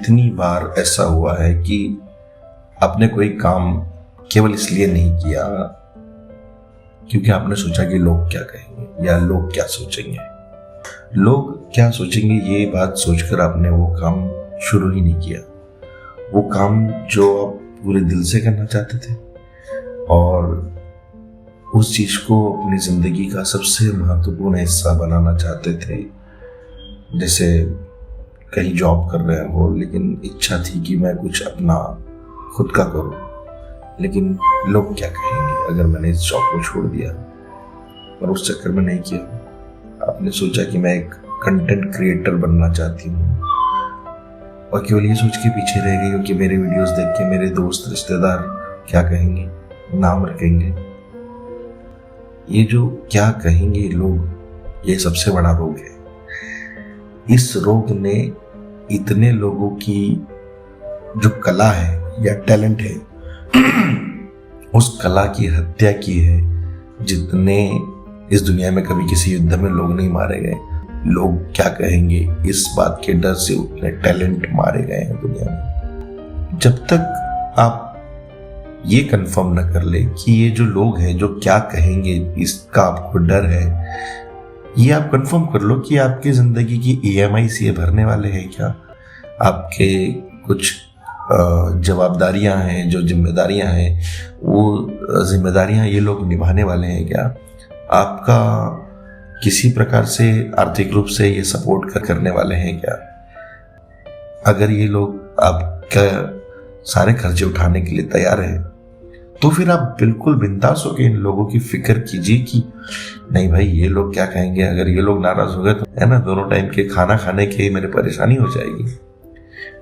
कितनी बार ऐसा हुआ है कि आपने कोई काम केवल इसलिए नहीं किया क्योंकि आपने सोचा कि लोग क्या कहेंगे या लोग क्या सोचेंगे। लोग क्या सोचेंगे ये बात सोचकर आपने वो काम शुरू ही नहीं किया, वो काम जो आप पूरे दिल से करना चाहते थे और उस चीज को अपनी जिंदगी का सबसे महत्वपूर्ण हिस्सा बनाना चाहते थे। जैसे कहीं जॉब कर रहे हो लेकिन इच्छा थी कि मैं कुछ अपना खुद का करूं, लेकिन लोग क्या कहेंगे अगर मैंने इस जॉब को छोड़ दिया, और उस चक्कर में नहीं किया। आपने सोचा कि मैं एक कंटेंट क्रिएटर बनना चाहती हूँ और केवल ये सोच के पीछे रह गई हो कि मेरे वीडियोस देख के मेरे दोस्त रिश्तेदार क्या कहेंगे, नाम रखेंगे। ये जो क्या कहेंगे लोग, ये सबसे बड़ा रोग है। इस रोग ने इतने लोगों की जो कला है या टैलेंट है उस कला की हत्या की है। जितने इस दुनिया में कभी किसी युद्ध में लोग नहीं मारे गए, लोग क्या कहेंगे इस बात के डर से उतने टैलेंट मारे गए हैं दुनिया में। जब तक आप ये कंफर्म न कर ले कि ये जो लोग हैं जो क्या कहेंगे इसका आपको डर है, ये आप कंफर्म कर लो कि आपकी जिंदगी की EMI ये भरने वाले हैं क्या, आपके कुछ जवाबदारियां हैं, जो जिम्मेदारियां हैं वो जिम्मेदारियां ये लोग निभाने वाले हैं क्या, आपका किसी प्रकार से आर्थिक रूप से ये सपोर्ट करने वाले हैं क्या। अगर ये लोग आपका सारे खर्चे उठाने के लिए तैयार हैं तो फिर आप बिल्कुल बिंदास होकर इन लोगों की फिक्र कीजिए कि नहीं भाई ये लोग क्या कहेंगे, अगर ये लोग नाराज हो गए तो है ना, दोनों टाइम के खाना खाने की मेरे परेशानी हो जाएगी।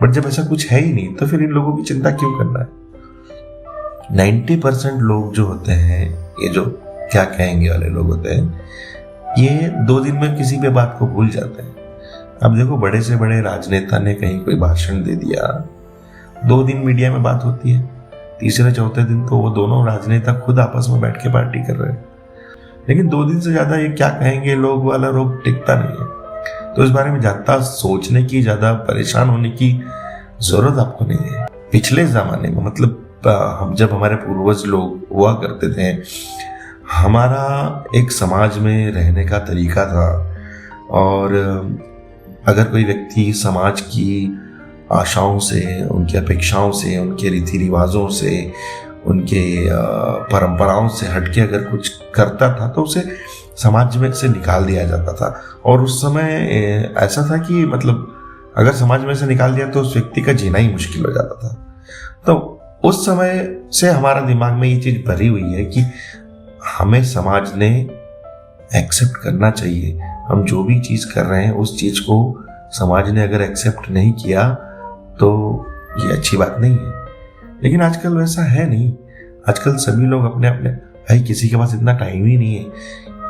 बट जब ऐसा कुछ है ही नहीं तो फिर इन लोगों की चिंता क्यों करना है। 90% लोग जो होते हैं, ये जो क्या कहेंगे वाले लोग होते हैं, ये 2 दिन में किसी भी बात को भूल जाते हैं। अब देखो, बड़े से बड़े राजनेता ने कहीं कोई भाषण दे दिया, 2 दिन मीडिया में बात होती है, तीसरे चौथे दिन तो वो दोनों राजनेता खुद आपस में बैठ के पार्टी कर रहे हैं। लेकिन 2 दिन से ज्यादा ये क्या कहेंगे लोग वाला रोग टिकता नहीं है। तो इस बारे में ज्यादा सोचने की, ज्यादा परेशान होने की जरूरत आपको नहीं है। पिछले जमाने में मतलब हम जब हमारे पूर्वज लोग हुआ करते थे, हमारा एक समाज में रहने का तरीका था, और अगर कोई व्यक्ति समाज की आशाओं से, उनकी अपेक्षाओं से, उनके रीति रिवाजों से, उनके परंपराओं से हटके अगर कुछ करता था तो उसे समाज में से निकाल दिया जाता था। और उस समय ऐसा था कि मतलब अगर समाज में से निकाल दिया तो उस व्यक्ति का जीना ही मुश्किल हो जाता था। तो उस समय से हमारा दिमाग में ये चीज भरी हुई है कि हमें समाज ने एक्सेप्ट करना चाहिए। हम जो भी चीज कर रहे हैं उस चीज को समाज ने अगर एक्सेप्ट नहीं किया तो ये अच्छी बात नहीं है। लेकिन आजकल वैसा है नहीं। आजकल सभी लोग अपने अपने, भाई किसी के पास इतना टाइम ही नहीं है।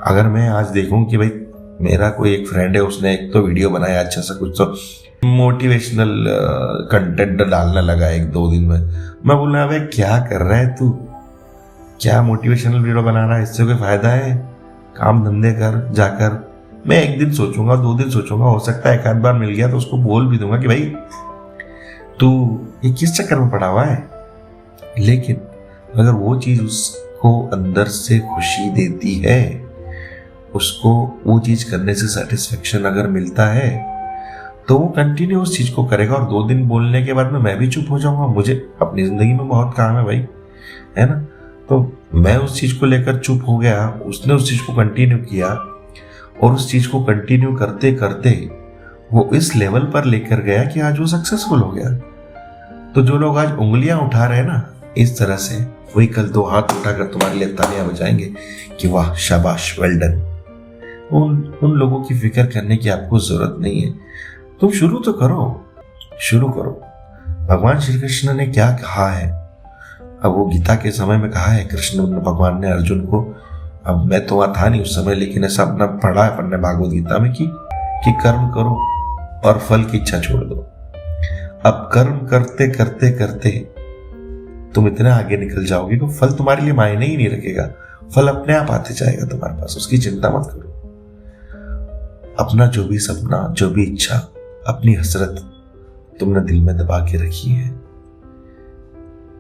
अगर मैं आज देखूं कि भाई मेरा कोई एक फ्रेंड है, उसने एक तो वीडियो बनाया अच्छा सा, कुछ तो मोटिवेशनल कंटेंट डालने लगा 1-2 दिन में, मैं बोल रहा भाई क्या कर रहा है तू, क्या मोटिवेशनल वीडियो बना रहा है, इससे कोई फायदा है? काम धंधे कर जाकर। मैं 1 दिन सोचूंगा, 2 दिन सोचूंगा, हो सकता है 1 आध बार मिल गया तो उसको बोल भी दूंगा कि भाई तू ये किस चक्कर में पड़ा हुआ है। लेकिन अगर वो चीज उसको अंदर से खुशी देती है, उसको वो चीज करने से सेटिस्फेक्शन अगर मिलता है तो वो कंटिन्यू उस चीज को करेगा। और 2 दिन बोलने के बाद में मैं भी चुप हो जाऊंगा, मुझे अपनी जिंदगी में बहुत काम है भाई, है ना। तो मैं उस चीज को लेकर चुप हो गया, उसने उस चीज को कंटिन्यू किया, और उस चीज को कंटिन्यू करते करते वो इस लेवल पर लेकर गया कि आज वो सक्सेसफुल हो गया। तो जो लोग आज उंगलियां उठा रहे हैं ना इस तरह से, वही कल 2 हाथ उठाकर तुम्हारे लिए तालियां बजाएंगे कि वाह शाबाश, वेल डन। उन लोगों की फिक्र करने की आपको जरूरत नहीं है। तुम शुरू तो करो, शुरू करो। भगवान श्री कृष्ण ने क्या कहा है, अब वो गीता के समय में कहा है कृष्ण भगवान ने अर्जुन को, अब मैं तो वहां था नहीं उस समय, लेकिन ऐसा अपना पढ़ा है पढ़ने भागवत गीता में कि कर्म करो और फल की इच्छा छोड़ दो। अब कर्म करते करते करते तुम इतने आगे निकल जाओगे कि फल तुम्हारे लिए मायने ही नहीं रखेगा, फल अपने आप आते जाएगा तुम्हारे पास, उसकी चिंता मत करो। अपना जो भी सपना, जो भी इच्छा, अपनी हसरत तुमने दिल में दबा के रखी है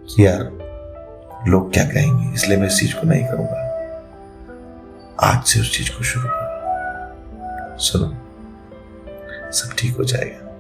कि यार लोग क्या कहेंगे, इसलिए मैं इस चीज को नहीं करूंगा, आज से उस चीज को शुरू करो। सुनो, सब ठीक हो जाएगा।